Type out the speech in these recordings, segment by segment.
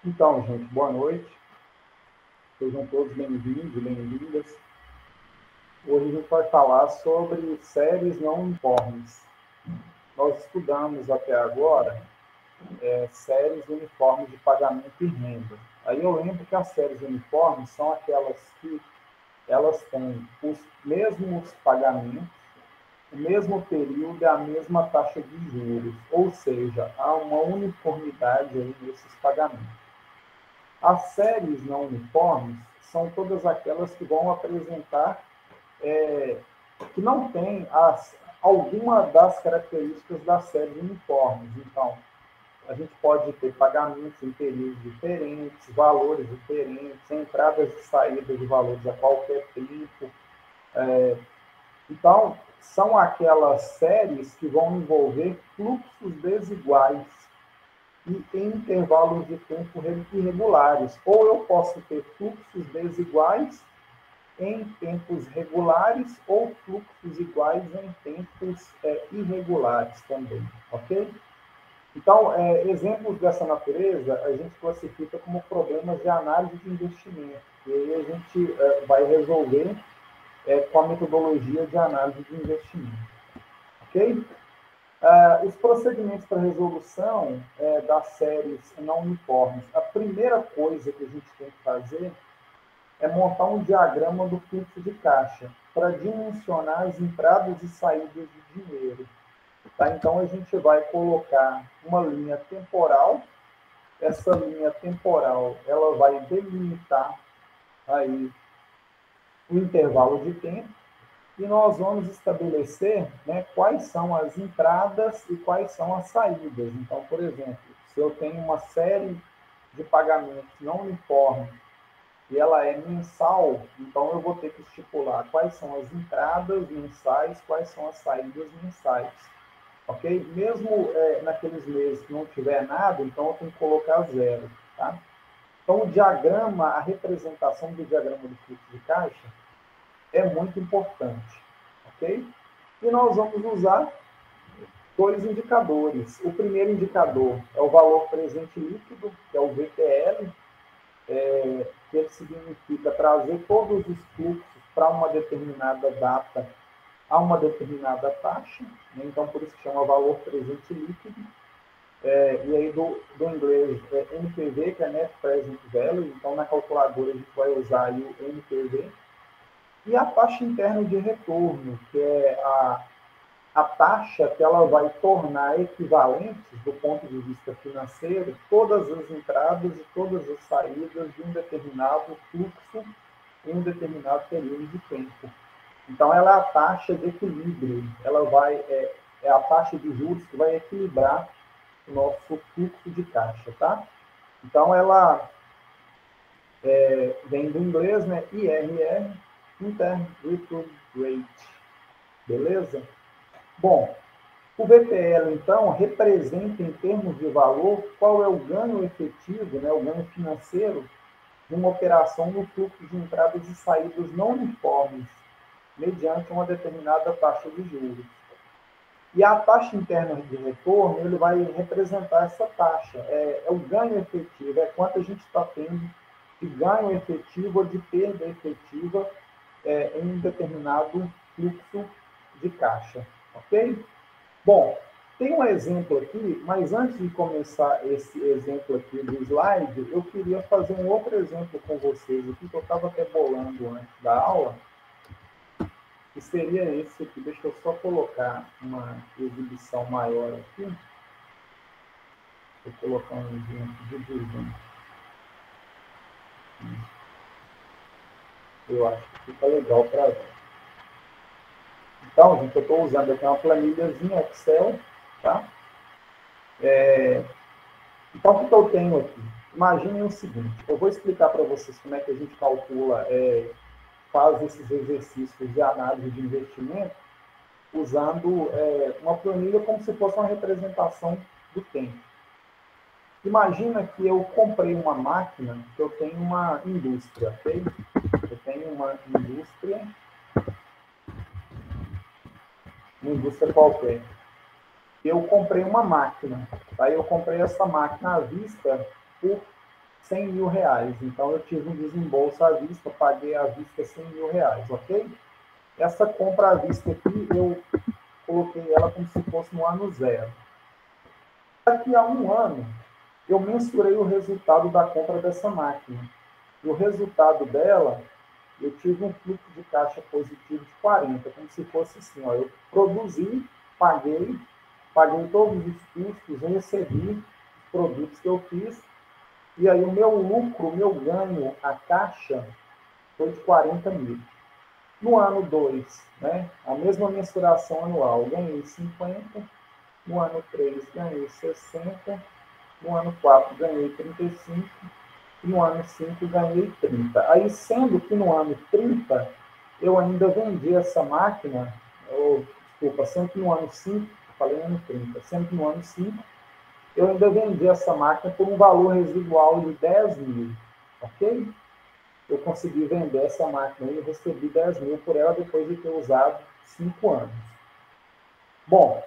Então, gente, boa noite. Sejam todos bem-vindos e bem-vindas. Hoje a gente vai falar sobre séries não uniformes. Nós estudamos até agora séries uniformes de pagamento e renda. Aí eu lembro que as séries uniformes são aquelas que elas têm os mesmos pagamentos, o mesmo período e a mesma taxa de juros, ou seja, há uma uniformidade aí nesses pagamentos. As séries não uniformes são todas aquelas que vão apresentar, que não têm alguma das características das séries uniformes. Então, a gente pode ter pagamentos em períodos diferentes, valores diferentes, entradas e saídas de valores a qualquer tempo. Então, são aquelas séries que vão envolver fluxos desiguais e em intervalos de tempo irregulares. Ou eu posso ter fluxos desiguais em tempos regulares ou fluxos iguais em tempos irregulares também, ok? Então, exemplos dessa natureza a gente classifica como problemas de análise de investimento, e aí a gente vai resolver com a metodologia de análise de investimento, ok? Os procedimentos para resolução das séries não uniformes. A primeira coisa que a gente tem que fazer é montar um diagrama do fluxo de caixa para dimensionar as entradas e saídas de dinheiro. Tá? Então, a gente vai colocar uma linha temporal. Essa linha temporal ela vai delimitar aí o intervalo de tempo e nós vamos estabelecer, né, quais são as entradas e quais são as saídas. Então, por exemplo, se eu tenho uma série de pagamentos não uniformes e ela é mensal, então eu vou ter que estipular quais são as entradas mensais, quais são as saídas mensais. Ok? Mesmo naqueles meses que não tiver nada, então eu tenho que colocar zero. Tá? Então, o diagrama, a representação do diagrama do fluxo de caixa é muito importante, ok? E nós vamos usar dois indicadores. O primeiro indicador é o valor presente líquido, que é o VPL, que ele significa trazer todos os fluxos para uma determinada data a uma determinada taxa, né? Então por isso que chama valor presente líquido. E aí do inglês NPV, que é Net Present Value, então na calculadora a gente vai usar aí o NPV. E a taxa interna de retorno, que é a taxa que ela vai tornar equivalentes, do ponto de vista financeiro, todas as entradas e todas as saídas de um determinado fluxo em um determinado período de tempo. Então, ela é a taxa de equilíbrio, ela é a taxa de juros que vai equilibrar o nosso fluxo de caixa, tá? Então, ela vem do inglês, né? IRR, Internal Return Rate, beleza? Bom, o VPL, então, representa em termos de valor qual é o ganho efetivo, né, o ganho financeiro, de uma operação no fluxo de entradas e saídas não uniformes, mediante uma determinada taxa de juros. E a taxa interna de retorno, ele vai representar essa taxa, é o ganho efetivo, é quanto a gente está tendo de ganho efetivo ou de perda efetiva em um determinado fluxo de caixa, ok? Bom, tem um exemplo aqui, mas antes de começar esse exemplo aqui do slide, eu queria fazer um outro exemplo com vocês aqui, que eu estava até bolando antes da aula, que seria esse aqui. Deixa eu só colocar uma exibição maior aqui. Vou colocar um exemplo de desenho. Eu acho que fica legal para ver. Então, gente, eu estou usando aqui uma planilhazinha Excel, tá? Então, o que eu tenho aqui? Imaginem o seguinte, eu vou explicar para vocês como é que a gente calcula, faz esses exercícios de análise de investimento, usando uma planilha como se fosse uma representação do tempo. Imagina que eu comprei uma máquina, que eu tenho uma indústria, ok? Eu tenho uma indústria qualquer. Eu comprei uma máquina, tá? Eu comprei essa máquina à vista por 100 mil reais. Então, eu tive um desembolso à vista, paguei à vista 100 mil reais, ok? Essa compra à vista aqui, eu coloquei ela como se fosse no ano zero. Daqui a um ano, eu mensurei o resultado da compra dessa máquina. E o resultado dela, eu tive um fluxo de caixa positivo de 40, como se fosse assim, ó, eu produzi, paguei todos os custos, recebi os produtos que eu fiz, e aí o meu lucro, o meu ganho, a caixa, foi de 40 mil. No ano 2, né, a mesma mensuração anual, ganhei 50, no ano 3 ganhei 60, no ano 4 ganhei 35, e no ano 5 ganhei 30. Aí, sendo que no ano 30, eu ainda vendi essa máquina, desculpa, sendo que no ano 5, falei ano 30, sendo que no ano 5, eu ainda vendi essa máquina por um valor residual de 10 mil, ok? Eu consegui vender essa máquina e recebi 10 mil por ela depois de ter usado 5 anos. Bom,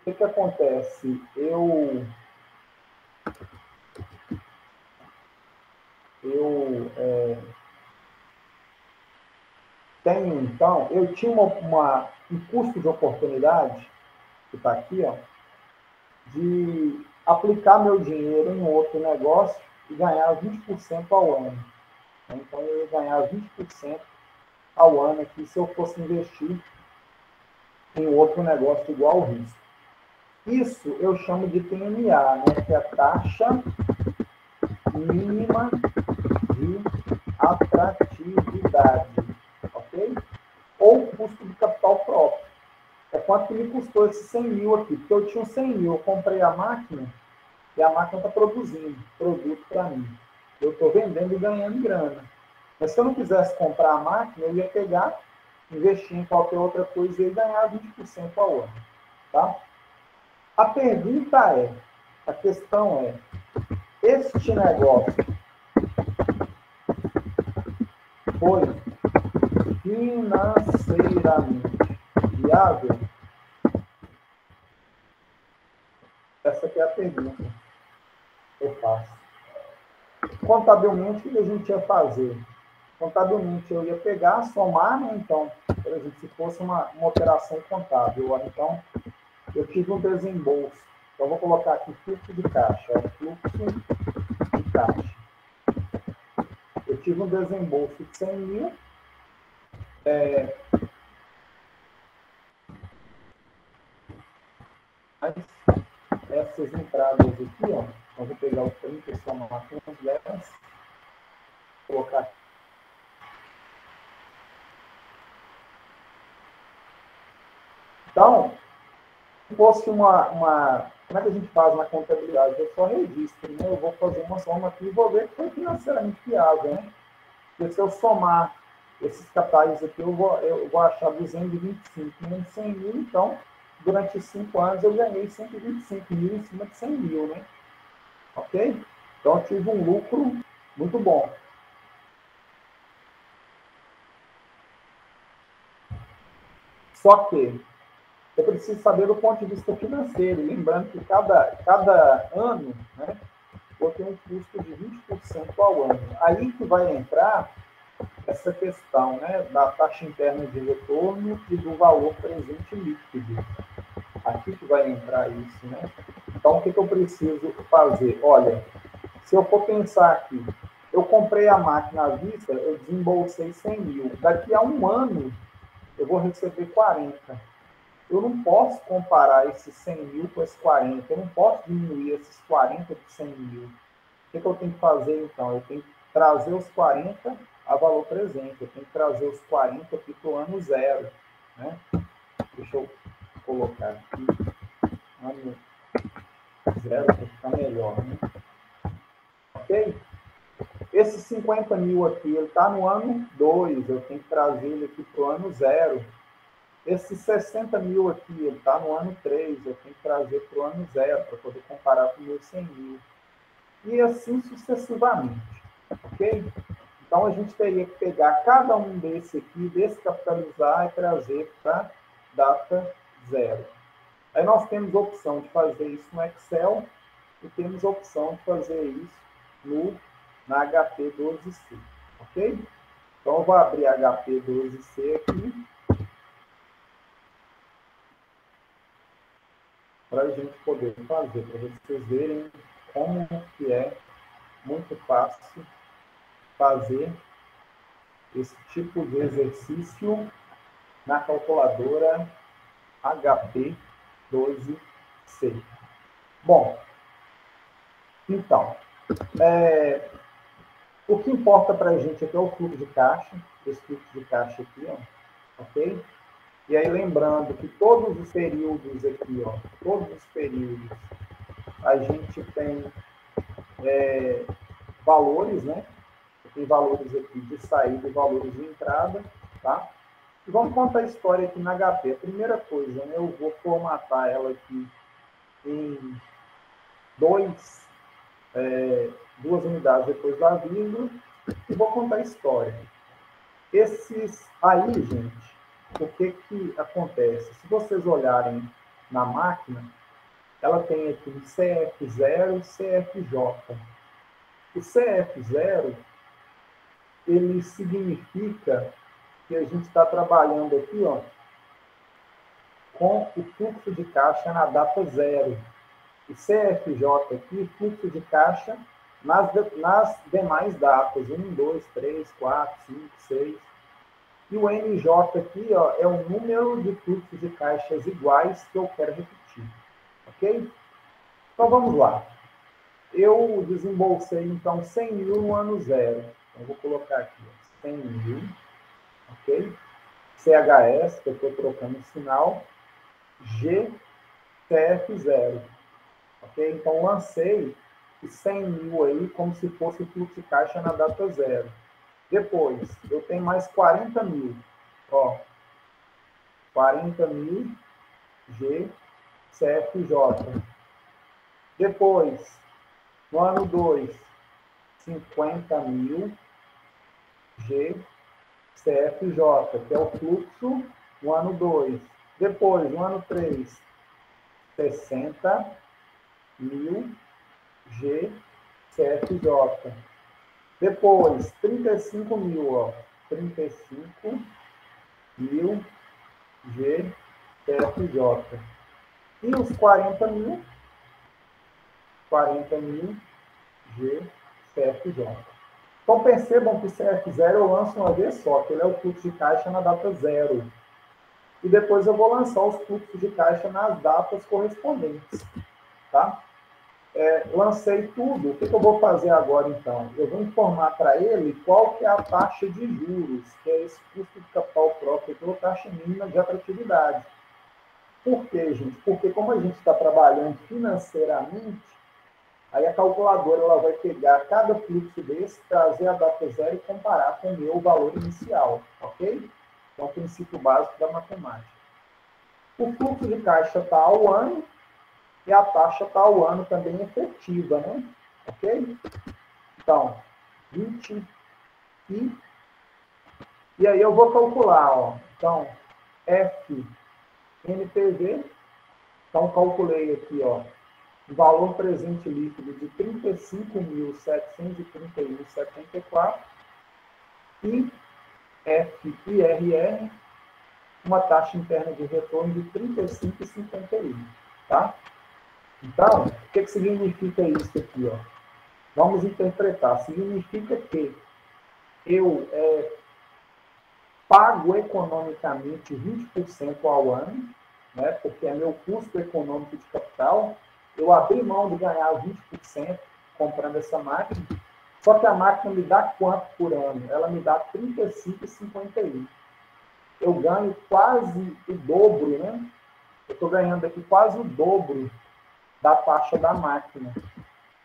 o que acontece? Eu tenho, então, eu tinha um custo de oportunidade, que está aqui, ó, de aplicar meu dinheiro em outro negócio e ganhar 20% ao ano. Então, eu ia ganhar 20% ao ano aqui se eu fosse investir em outro negócio igual ao risco. Isso eu chamo de TMA, né, que é a taxa mínima de atratividade, ok? Ou custo de capital próprio. É quanto que me custou esses 100 mil aqui, porque eu tinha 100 mil, eu comprei a máquina e a máquina está produzindo produto para mim. Eu estou vendendo e ganhando grana. Mas se eu não quisesse comprar a máquina, eu ia pegar, investir em qualquer outra coisa e ganhar 20% ao ano. Tá? A pergunta é, a questão é, este negócio foi financeiramente viável? Essa que é a pergunta que eu faço. Contabilmente, o que a gente ia fazer? Contabilmente, eu ia pegar, somar, né? Então, por exemplo, se fosse uma operação contábil, então, eu tive um desembolso. Então, eu vou colocar aqui fluxo de caixa. Fluxo de caixa. Eu tive um desembolso de 100 mil. Mas essas entradas aqui, ó, eu vou pegar o 30 e somar com as delas. Colocar aqui. Então, se fosse como é que a gente faz na contabilidade? Eu só registro, né? Eu vou fazer uma soma aqui e vou ver que foi financeiramente viável, né? Porque se eu somar esses capitais aqui, eu vou achar 225 menos 100 mil, então, durante 5 anos, eu ganhei 125 mil em cima de 100 mil, né? Ok? Então, eu tive um lucro muito bom. Só que eu preciso saber do ponto de vista financeiro, lembrando que cada ano, né, eu tenho um custo de 20% ao ano. Aí que vai entrar essa questão, né, da taxa interna de retorno e do valor presente líquido. Aqui que vai entrar isso, né? Então, o que eu preciso fazer? Olha, se eu for pensar aqui, eu comprei a máquina à vista, eu desembolsei 100 mil. Daqui a um ano, eu vou receber 40. Eu não posso comparar esses 100 mil com esses 40. Eu não posso diminuir esses 40 de 100 mil. O que eu tenho que fazer, então? Eu tenho que trazer os 40 a valor presente. Eu tenho que trazer os 40 aqui para o ano zero. Né? Deixa eu colocar aqui. Ano zero para ficar melhor. Né? Ok? Esse 50 mil aqui, ele está no ano 2. Eu tenho que trazer ele aqui para o ano zero. Esse 60 mil aqui, ele está no ano 3, eu tenho que trazer para o ano 0, para poder comparar com o meu 100 mil. E assim sucessivamente, ok? Então, a gente teria que pegar cada um desse aqui, descapitalizar e trazer para data 0. Aí nós temos a opção de fazer isso no Excel, e temos a opção de fazer isso na HP 12C, ok? Então, eu vou abrir a HP 12C aqui, para a gente poder fazer, para vocês verem como que é muito fácil fazer esse tipo de exercício na calculadora HP 12C. Bom, então, o que importa para a gente aqui é o fluxo de caixa, esse fluxo de caixa aqui, ó, ok? E aí, lembrando que todos os períodos aqui, ó, todos os períodos, a gente tem valores, né? Tem valores aqui de saída e valores de entrada, tá? E vamos contar a história aqui na HP. A primeira coisa, né? Eu vou formatar ela aqui em duas unidades depois da vírgula e vou contar a história. Esses aí, gente, o que que acontece? Se vocês olharem na máquina, ela tem aqui o CF0 e CFJ. O CF0, ele significa que a gente está trabalhando aqui, ó, com o fluxo de caixa na data zero. O CFJ aqui, fluxo de caixa nas demais datas, 1, 2, 3, 4, 5, 6. E o NJ aqui, ó, é o número de fluxos de caixas iguais que eu quero repetir. Ok? Então, vamos lá. Eu desembolsei, então, 100 mil no ano zero. Então, vou colocar aqui, ó, 100 mil. Ok? CHS, que eu estou trocando o sinal. GCF0. Ok? Então, lancei os 100 mil aí como se fosse o fluxo de caixa na data zero. Depois, eu tenho mais 40 mil. Ó, 40 mil GCFJ. Depois, no ano 2, 50 mil GCFJ, que é o fluxo no ano 2. Depois, no ano 3, 60 mil GCFJ. Depois, 35 mil, ó, 35 mil GCFJ. E os 40 mil GCFJ. Então, percebam que o CF0 eu lanço uma vez só, que ele é o fluxo de caixa na data zero. E depois eu vou lançar os fluxos de caixa nas datas correspondentes. Tá? Lancei tudo. O que eu vou fazer agora, então? Eu vou informar para ele qual que é a taxa de juros, que é esse custo de capital próprio pela taxa mínima de atratividade. Por quê, gente? Porque como a gente está trabalhando financeiramente, aí a calculadora ela vai pegar cada fluxo desse, trazer a data zero e comparar com o meu valor inicial, ok? Então, o princípio básico da matemática. O fluxo de caixa está ao ano e a taxa está ao ano também efetiva, né? Ok? Então, 20 e aí eu vou calcular, ó. Então, FNPV, então calculei aqui, ó, o valor presente líquido de 35.731,74 e FIRR, uma taxa interna de retorno de 35,51, tá? Então, o que significa isso aqui, ó? Vamos interpretar. Significa que eu pago economicamente 20% ao ano, né? Porque é meu custo econômico de capital. Eu abri mão de ganhar 20% comprando essa máquina, só que a máquina me dá quanto por ano? Ela me dá 35,51. Eu ganho quase o dobro, né? Eu estou ganhando aqui quase o dobro da taxa da máquina.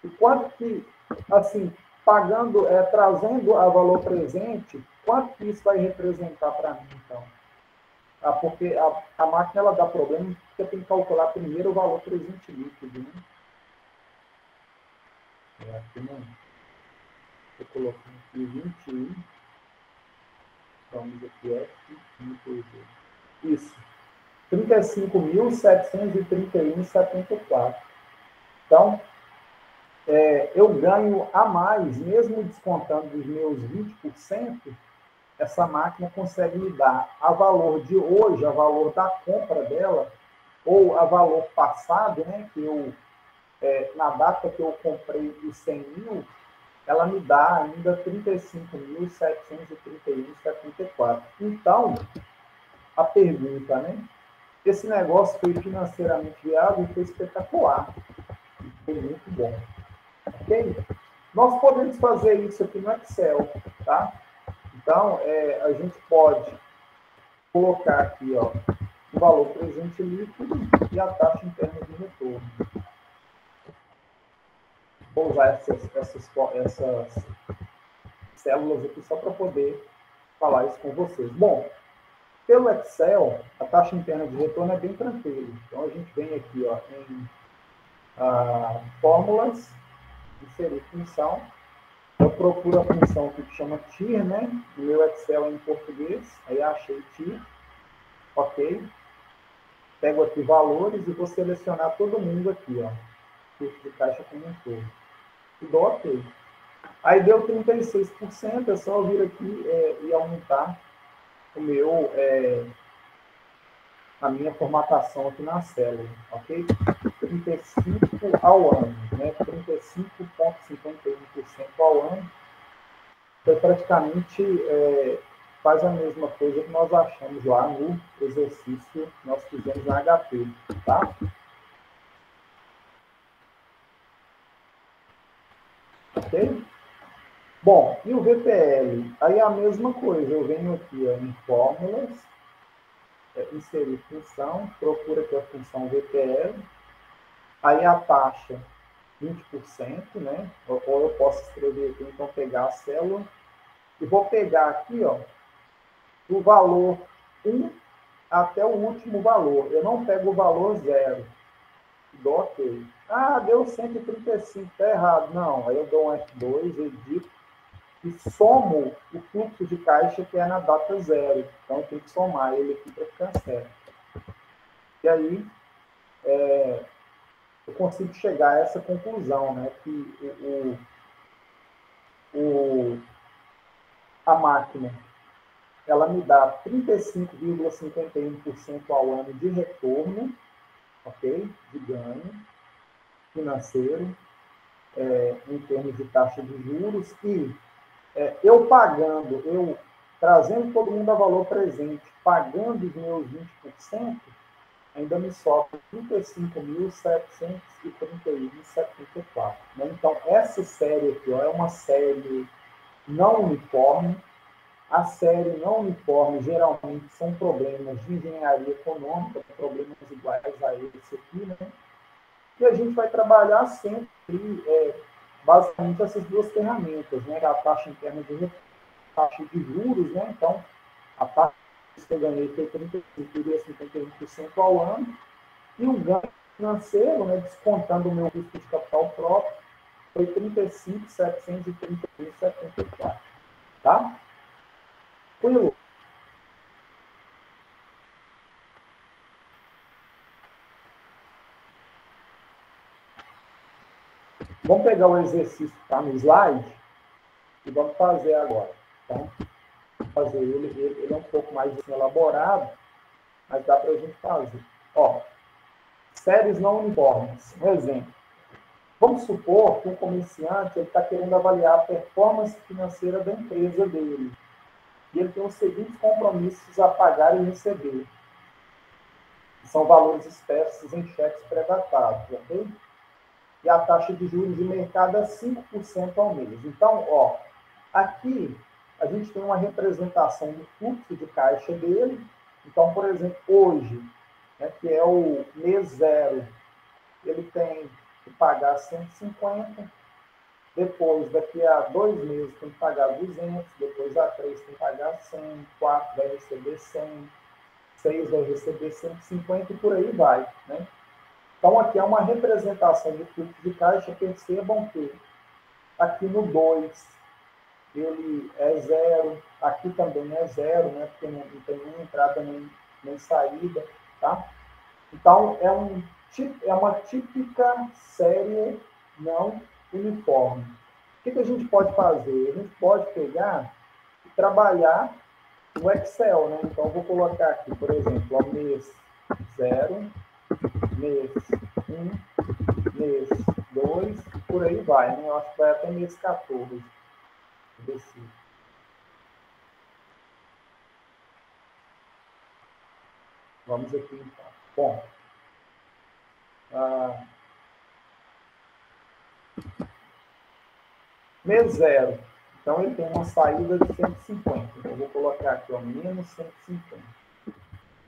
E quanto que, assim, pagando, trazendo a valor presente, quanto que isso vai representar para mim, então? Porque a máquina ela dá problema, porque tem que calcular primeiro o valor presente líquido, né? Aqui não. Estou colocando aqui 21. Vamos aqui, isso. 35.731,74. Então, eu ganho a mais, mesmo descontando dos meus 20%, essa máquina consegue me dar a valor de hoje, a valor da compra dela, ou a valor passado, né, que eu, na data que eu comprei os 100 mil, ela me dá ainda 35.731,74. Então, a pergunta, né? Esse negócio foi financeiramente viável e foi espetacular. Foi muito bom. Ok? Nós podemos fazer isso aqui no Excel, tá? Então, a gente pode colocar aqui, ó, o valor presente líquido e a taxa interna de retorno. Vou usar essas células aqui só para poder falar isso com vocês. Bom, pelo Excel, a taxa interna de retorno é bem tranquila. Então, a gente vem aqui, ó, em fórmulas, inserir função. Eu procuro a função que chama TIR, né? O meu Excel é em português, aí achei TIR, ok. Pego aqui valores e vou selecionar todo mundo aqui, ó. Custo de caixa como um todo. E dou ok. Aí deu 36%, é só eu vir aqui e aumentar o meu, a minha formatação aqui na célula, ok? 35 ao ano, né? 35,51% ao ano. Foi praticamente faz a mesma coisa que nós achamos lá no exercício que nós fizemos na HP, tá? Ok? Bom, e o VPL? Aí é a mesma coisa, eu venho aqui ó, em fórmulas, inserir função, procura aqui a função VPL, aí a taxa 20%, né? Ou eu posso escrever aqui, então pegar a célula, e vou pegar aqui, ó, do valor 1 até o último valor. Eu não pego o valor 0. Dou ok. Ah, deu 135, tá errado. Não, aí eu dou um F2, edito, e somo o fluxo de caixa que é na data 0. Então, eu tenho que somar ele aqui para ficar certo. E aí, eu consigo chegar a essa conclusão, né? Que a máquina ela me dá 35,51% ao ano de retorno, ok? De ganho financeiro, em termos de taxa de juros, e eu pagando, eu trazendo todo mundo a valor presente, pagando os meus 20%, ainda me sobra 35.731,74. Né? Então, essa série aqui ó, é uma série não uniforme. A série não uniforme geralmente são problemas de engenharia econômica, problemas iguais a esse aqui, né? E a gente vai trabalhar sempre, basicamente, essas duas ferramentas, né? A taxa interna de taxa de juros, né? Então, a taxa que eu ganhei foi 35,51% ao ano, e o ganho financeiro, né, descontando o meu custo de capital próprio, foi 35.731,74. Tá? Tranquilo? Vamos pegar o exercício que está no slide e vamos fazer agora. Então, fazer ele é um pouco mais assim, elaborado, mas dá para a gente fazer. Ó, séries não uniformes. Um exemplo. Vamos supor que um comerciante está querendo avaliar a performance financeira da empresa dele. E ele tem os seguintes compromissos a pagar e receber. Que são valores espécies em cheques pré-datados, ok? E a taxa de juros de mercado é 5% ao mês. Então, ó, aqui a gente tem uma representação do fluxo de caixa dele. Então, por exemplo, hoje, né, que é o mês 0, ele tem que pagar 150, depois, daqui a 2 meses, tem que pagar 200, depois a 3 tem que pagar 100, 4 vai receber 100, 6 vai receber 150 e por aí vai, né? Então, aqui é uma representação do fluxo de caixa. Percebam que aqui no 2 ele é 0, aqui também é 0, né? Porque não tem nem entrada nem saída, tá? Então, é uma típica série não uniforme. O que a gente pode fazer? A gente pode pegar e trabalhar no Excel, né? Então, eu vou colocar aqui, por exemplo, ó, mês 0, mês 1, mês 2, por aí vai, né? Eu acho que vai até mês 14. Desse. Vamos aqui, então. Bom, mês 0. Então, ele tem uma saída de 150. Então, eu vou colocar aqui, ó, menos 150.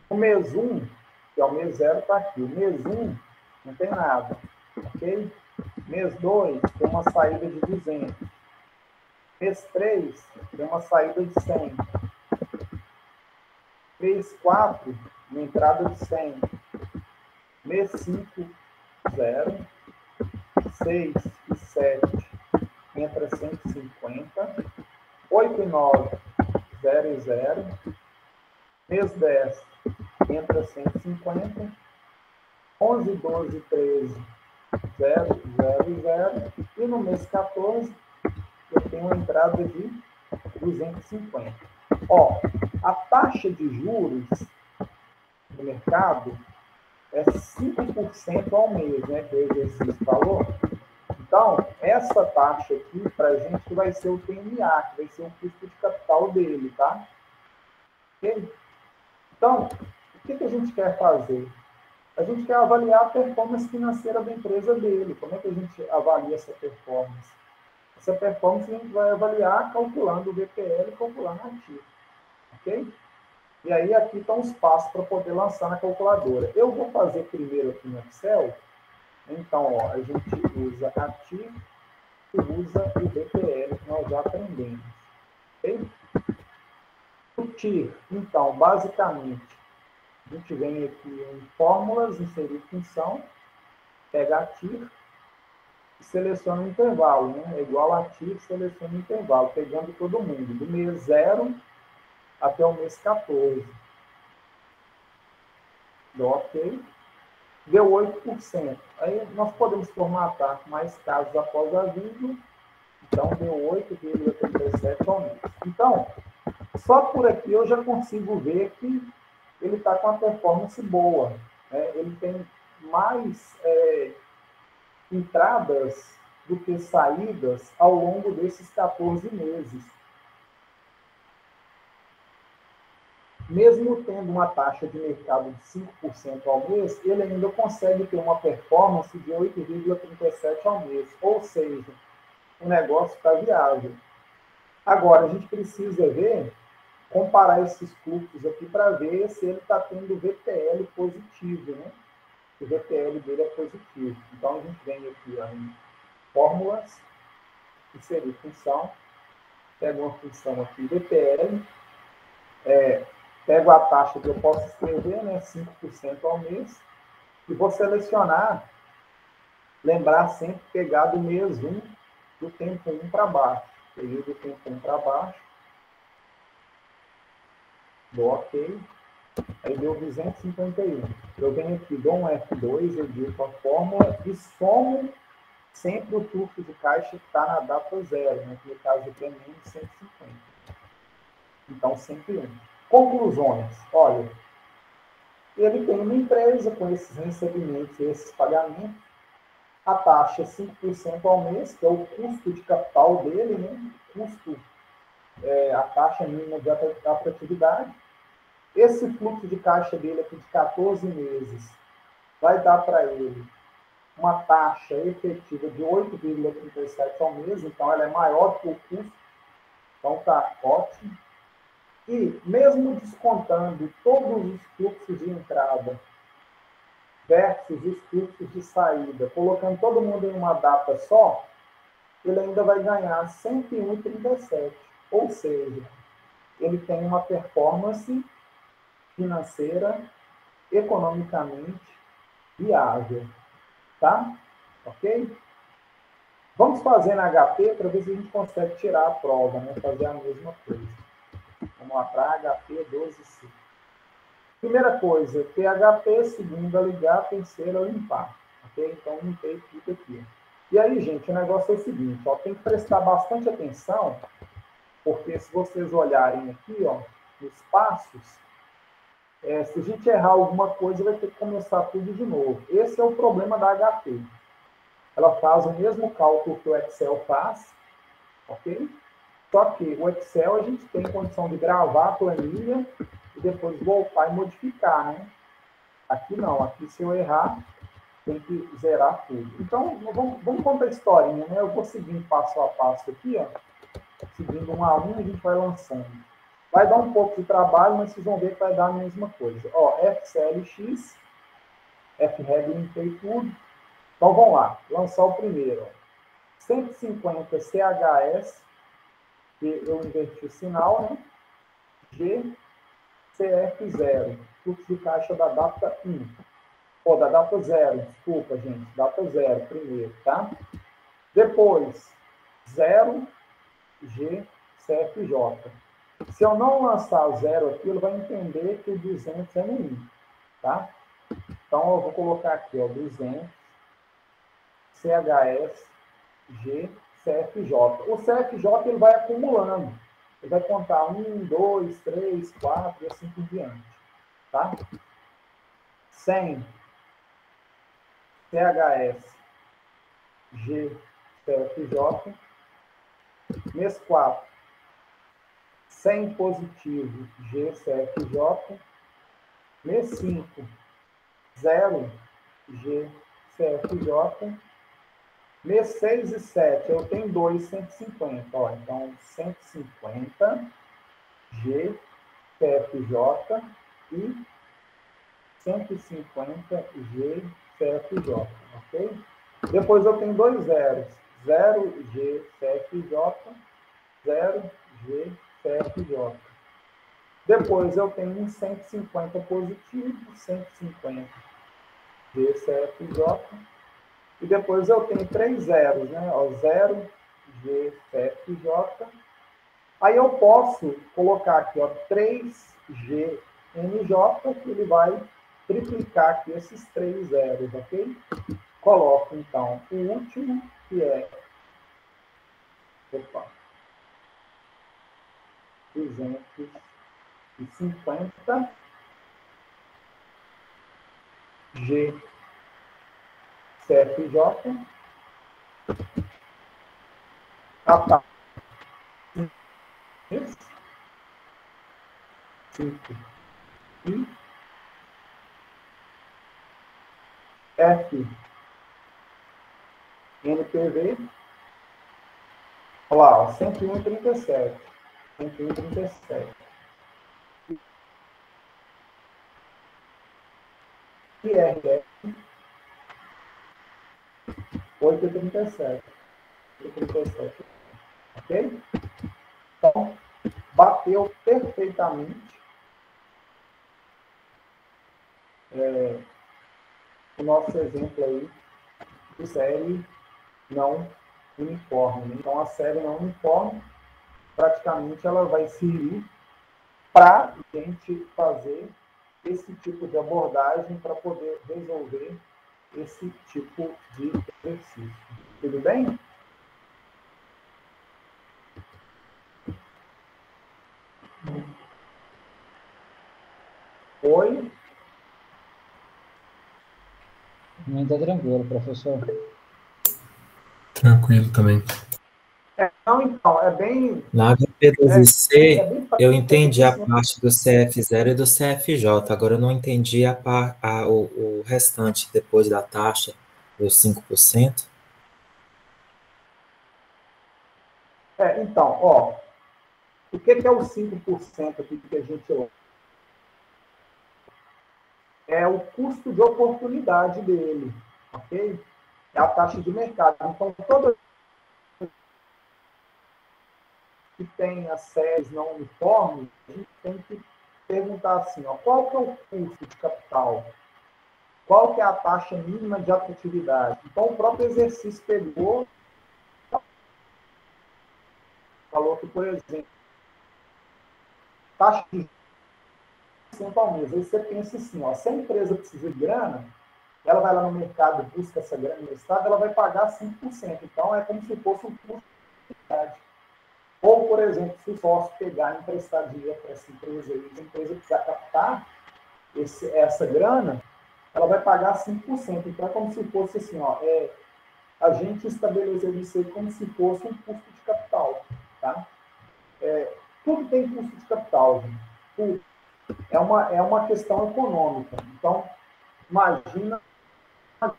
O mês 1, que é o mês 0, está aqui. O mês 1 não tem nada, ok? Mês 2 tem uma saída de 200. Mês 3 tem uma saída de 100. Mês 4, uma entrada de 100. Mês 5, 0. 6 e 7 entra 150. 8 e 9, 0 e 0. Mês 10 entra 150. 11, 12 e 13, 0, 0 e 0. E no mês 14, eu tenho uma entrada de 250. Ó, a taxa de juros no mercado é 5% ao mês, né? Que o exercício falou. Então, essa taxa aqui, para a gente, vai ser o PMA, que vai ser o custo de capital dele, tá? Ok? Então, o que a gente quer fazer? A gente quer avaliar a performance financeira da empresa dele. Como é que a gente avalia essa performance? Essa performance a gente vai avaliar calculando o VPL e calculando a ativo. Ok? E aí, aqui estão os passos para poder lançar na calculadora. Eu vou fazer primeiro aqui no Excel. Então, ó, a gente usa ativo e usa o VPL, que nós já aprendemos. Ok? O TIR, então, basicamente, a gente vem aqui em fórmulas, inserir função, pega a TIR e seleciona o intervalo, né? É igual a TIR, seleciona o intervalo, pegando todo mundo, do mês 0 até o mês 14. Deu OK. Deu 8%. Aí nós podemos formatar mais casos após a vírgula. Então, deu 8,37 ao mês. Então, só por aqui eu já consigo ver que ele está com uma performance boa. Né? Ele tem mais entradas do que saídas ao longo desses 14 meses. Mesmo tendo uma taxa de mercado de 5% ao mês, ele ainda consegue ter uma performance de 8,37 ao mês. Ou seja, o negócio está viável. Agora, a gente precisa ver, comparar esses fluxos aqui para ver se ele está tendo VPL positivo, né? O VPL dele é positivo. Então, a gente vem aqui ó, em fórmulas, inserir função, pega uma função aqui, VPL, pego a taxa que eu posso escrever, né, 5% ao mês, e vou selecionar, lembrar sempre pegar do mês 1, do tempo 1 para baixo. Peguei do tempo 1 para baixo, dou OK, aí deu 251. Eu venho aqui, dou um F2, edito a fórmula e somo sempre o fluxo de caixa que está na data 0, né, que no caso aqui é menos 150. Então, 101. Conclusões. Olha, ele tem uma empresa com esses recebimentos e esses pagamentos, a taxa é 5% ao mês, que é o custo de capital dele, né? A taxa mínima de atratividade. Esse fluxo de caixa dele aqui de 14 meses vai dar para ele uma taxa efetiva de 8,37 ao mês, então ela é maior que o custo, então está ótimo. E, mesmo descontando todos os fluxos de entrada versus os fluxos de saída, colocando todo mundo em uma data só, ele ainda vai ganhar 101,37. Ou seja, ele tem uma performance financeira economicamente viável. Tá? Ok? Vamos fazer na HP para ver se a gente consegue tirar a prova, né? Fazer a mesma coisa. Vamos lá para HP 12C. Primeira coisa, PHP, segunda ligar, terceira limpar. Ok? Então, limpei tudo aqui. E aí, gente, o negócio é o seguinte, ó, tem que prestar bastante atenção, porque se vocês olharem aqui, ó, nos passos, se a gente errar alguma coisa, vai ter que começar tudo de novo. Esse é o problema da HP. Ela faz o mesmo cálculo que o Excel faz, ok? Só que o Excel a gente tem condição de gravar a planilha e depois voltar e modificar, né? Aqui não, aqui se eu errar, tem que zerar tudo. Então, vamos contar a historinha, né? Eu vou seguindo passo a passo aqui, ó. Seguindo um a um, a gente vai lançando. Vai dar um pouco de trabalho, mas vocês vão ver que vai dar a mesma coisa. Ó, FCLX, FREG limpei tudo. Então, vamos lá. Lançar o primeiro. Ó. 150 CHS, que eu inverti o sinal, né? GCF0, fluxo de caixa da data 1. Ou da data 0, desculpa, gente. Data 0 primeiro, tá? Depois, 0 GCFJ. Se eu não lançar 0 aqui, ele vai entender que o 200 é no 1, tá? Então, eu vou colocar aqui, ó, 200 CHS G CFJ. O CFJ ele vai acumulando. Ele vai contar 1, 2, 3, 4 e assim por diante, tá? 100 CHS G CFJ. Mês 4, 100 positivo GCFJ. Mês 5, 0 GCFJ. Mês 6 e 7, eu tenho 2 150. Ó, então, 150 GCFJ e 150 GCFJ, ok? Depois eu tenho dois zeros. 0 GCFJ, 0 GCFJ. Depois eu tenho um 150 positivo, 150 GCFJ. E depois eu tenho 3 zeros, né? Ó, 0 GCFJ. Aí eu posso colocar aqui, ó, 3GNJ, que ele vai triplicar aqui esses 3 zeros, ok? Coloco, então, o último, que é... Opa. 250 GCFJ. Ah, tá. 5 e F NPV. Olha lá, 101,37. 101,37. IRF 8,37. 8,37. Ok? Então, bateu perfeitamente o nosso exemplo aí de série não uniforme. Então, a série não uniforme, praticamente, ela vai servir para a gente fazer esse tipo de abordagem para poder resolver esse tipo de exercício. Tudo bem? Oi? Não está tranquilo, professor. Tranquilo também. Não, então, é bem... Na HP2C, bem eu entendi a parte do CF0 e do CFJ. Agora eu não entendi o restante depois da taxa dos 5%. Então, ó, o que é o 5% aqui que a gente... É o custo de oportunidade dele, ok? É a taxa de mercado. Então, toda que tem as séries não uniformes, a gente tem que perguntar assim, ó, qual que é o custo de capital? Qual que é a taxa mínima de atratividade? Então, o próprio exercício pegou, falou que, por exemplo, taxa de 100 ao mês. Aí você pensa assim, ó, se a empresa precisa de grana, ela vai lá no mercado, busca essa grana emprestada, ela vai pagar 5%. Então, é como se fosse um custo de atividade. Ou, por exemplo, se o sócio pegar e emprestar dinheiro para essa empresa e a empresa precisar captar essa grana, ela vai pagar 5%. Então, é como se fosse assim, ó, a gente estabeleceu isso aí como se fosse um custo de capital, tá? Tudo tem custo de capital, gente. Tudo. É uma questão econômica. Então, imagina R$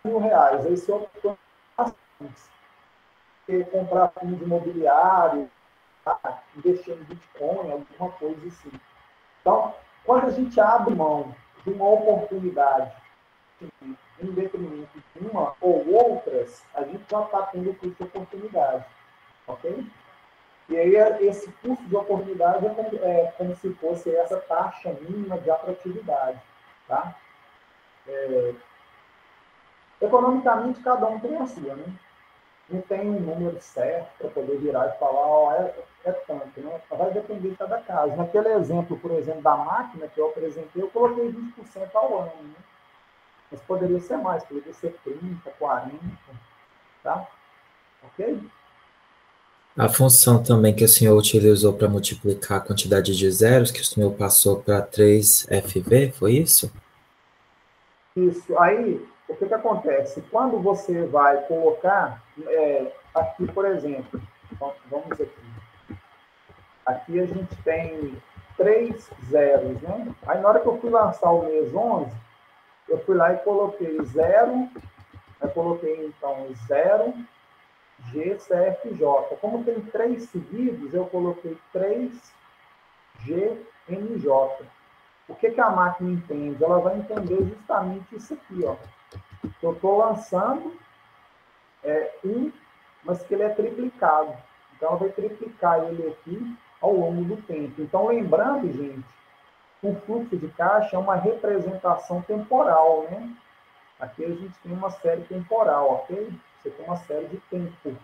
1.000, aí se eu comprar fundo imobiliário, investir em Bitcoin, alguma coisa assim. Então, quando a gente abre mão de uma oportunidade em detrimento de uma ou outras, a gente já está tendo custo de oportunidade, ok? E aí, esse custo de oportunidade é como se fosse essa taxa mínima de atratividade, tá? Economicamente, cada um tem a sua, né? Não tem um número certo para poder virar e falar, ó, é tanto, né? Vai depender de cada caso. Naquele exemplo, por exemplo, da máquina que eu apresentei, eu coloquei 20% ao ano, né? Mas poderia ser mais, poderia ser 30, 40, tá? Ok? A função também que o senhor utilizou para multiplicar a quantidade de zeros, que o senhor passou para 3FV, foi isso? Isso. Aí, o que acontece? Quando você vai colocar, aqui, por exemplo, vamos aqui. Aqui a gente tem 3 zeros, né? Aí, na hora que eu fui lançar o mês 11, eu fui lá e coloquei 0, eu coloquei, então, 0, GCFJ. Como tem 3 seguidos, eu coloquei 3GNJ. O que a máquina entende? Ela vai entender justamente isso aqui, ó. Eu estou lançando mas que ele é triplicado. Então, ela vai triplicar ele aqui ao longo do tempo. Então, lembrando, gente, o fluxo de caixa é uma representação temporal, né? Aqui a gente tem uma série temporal, ok? Você tem uma série de tempo.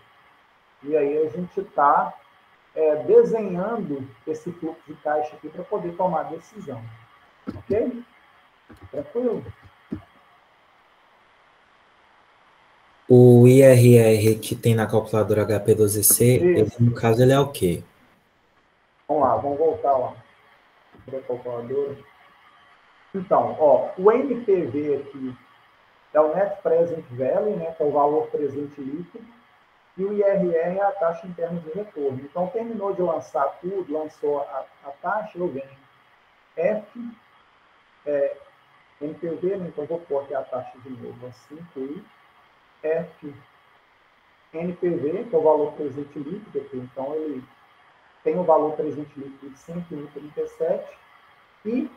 E aí a gente está desenhando esse fluxo de caixa aqui para poder tomar decisão. Ok? Tranquilo? O IRR que tem na calculadora HP12C, ele, no caso, ele é o quê? Vamos lá, vamos voltar lá para a calculadora. Então, ó, o NPV aqui é o Net Present Value, né, que é o valor presente líquido, e o IRR é a taxa interna de retorno. Então, terminou de lançar tudo, lançou a taxa, eu venho F, NPV, né, então vou pôr aqui a taxa de novo, assim, incluir, F, NPV, que é o valor presente líquido aqui, então ele tem o valor presente líquido de 101,37, e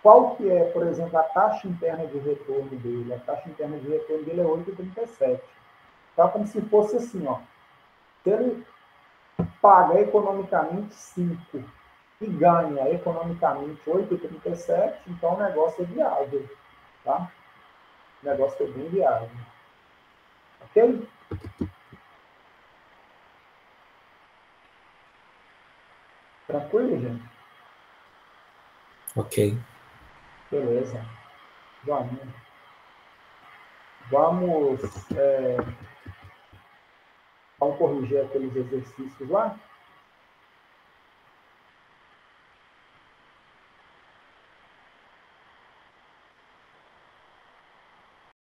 qual que é, por exemplo, a taxa interna de retorno dele? A taxa interna de retorno dele é 8,37. Então, é como se fosse assim, ó. Se ele paga economicamente 5 e ganha economicamente 8,37, então o negócio é viável, tá? O negócio é bem viável. Ok? Tranquilo, gente? Ok. Beleza. Vamos corrigir aqueles exercícios lá?